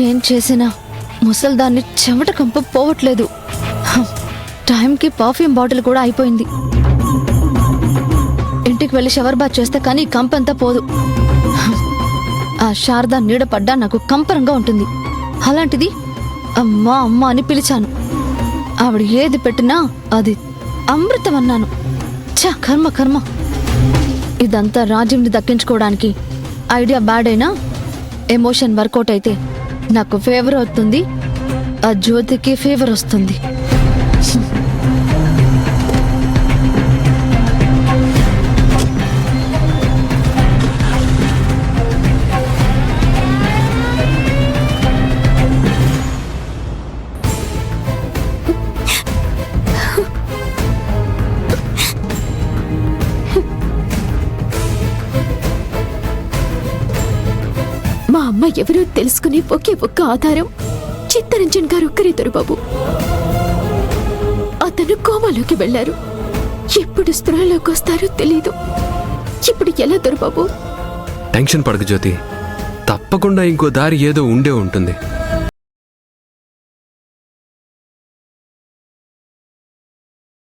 ఏం చేసినా ముసల్దాన్ని చెమట కంప పోవట్లేదు. టైంకి పర్ఫ్యూమ్ బాటిల్ కూడా అయిపోయింది. ఇంటికి వెళ్ళి షవర్ బాత్ చేస్తే కానీ కంపంతా పోదు. ఆ శారదా నీడ పడ్డా నాకు కంపరంగా ఉంటుంది. అలాంటిది అమ్మా అమ్మ అని పిలిచాను. ఆవిడ ఏది పెట్టినా అది అమృతం అన్నాను. ఛ, కర్మ కర్మ. ఇదంతా రాజ్యంని దక్కించుకోవడానికి ఐడియా బ్యాడ్ అయినా ఎమోషన్ వర్కౌట్ అయితే నాకు ఫేవర్ అవుతుంది, ఆ జ్యోతికి ఫేవర్ వస్తుంది. మా అమ్మ ఎవరో తెలుసుకుని ఒకే ఒక్క ఆధారం చిత్తరంజన్ గారు ఒక్కరే దొరబాబు. అతను కోమాలోకి వెళ్లారు. ఎప్పుడు స్పృహలోకి వస్తారో తెలీదు. ఇప్పుడు ఎలా దొరబాబు? టెన్షన్ పడకు జ్యోతి, తప్పకుండా ఇంకో దారి ఏదో ఉండే ఉంటుంది.